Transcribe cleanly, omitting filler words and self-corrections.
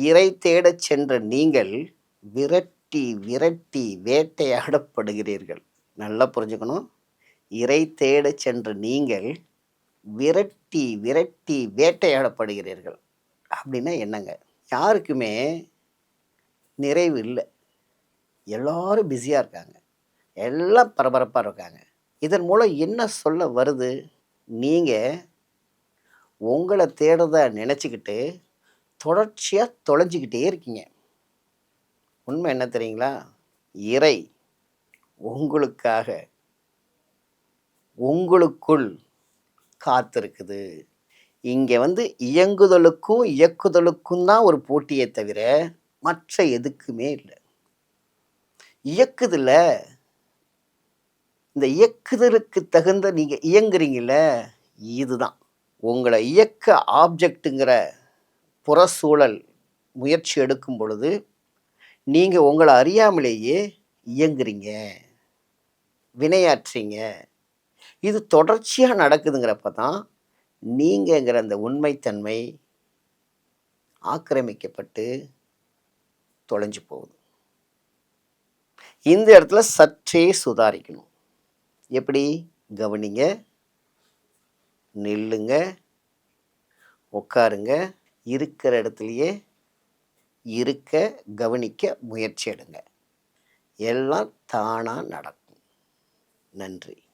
இரை தேடச் சென்ற நீங்கள் விரட்டி விரட்டி வேட்டையாடப்படுகிறீர்கள். நல்லா புரிஞ்சுக்கணும். இரை தேடச் சென்ற நீங்கள் விரட்டி விரட்டி வேட்டையாடப்படுகிறீர்கள். அப்படின்னா என்னங்க? யாருக்குமே நிறைவு இல்ல. எல்லாரும் பிஸியா இருக்காங்க. எல்லாம் பரபரப்பா இருக்காங்க. இதன் மூலம் என்ன சொல்ல வருது? நீங்க உங்கள தேடுறதா நெனச்சுக்கிட்டு, தொடர்ச்சியா தொலைஞ்சுக்கிட்டே இருக்கீங்க. உண்மை என்ன தெரியுங்களா? இறை உங்களுக்காக, உங்களுக்குள் காத்திருக்குது. இங்க வந்து இயங்குதலுக்கும், இயக்குதலுக்கும் தான் ஒரு போட்டியே தவிர, மற்ற எதுக்குமே இல்ல. இயக்குதுல, இந்த இயக்குதலுக்கு தகுந்த நீங்க இயங்குறீங்கல்ல, இதுதான். உங்கள இயக்க ஆப்ஜெக்ட்டுங்கிற புறச்சூழல் முயற்சி எடுக்கும் பொழுது, நீங்க உங்கள அறியாமலேயே இயங்குறீங்க, வினையாற்றீங்க. இது தொடர்ச்சியா நடக்குதுங்கிறப்ப தான், நீங்கங்கிற அந்த உண்மைத்தன்மை ஆக்கிரமிக்கப்பட்டு தொலைஞ்சு போகுது. இந்த இடத்துல சற்றே சுதாரிக்கணும். எப்படி? கவனிங்க, நில்லுங்க, உட்காருங்க. இருக்கிற இடத்துலயே இருக்க, கவனிக்க முயற்சி எடுங்க. எல்லாம் தானா நடக்கும். நன்றி.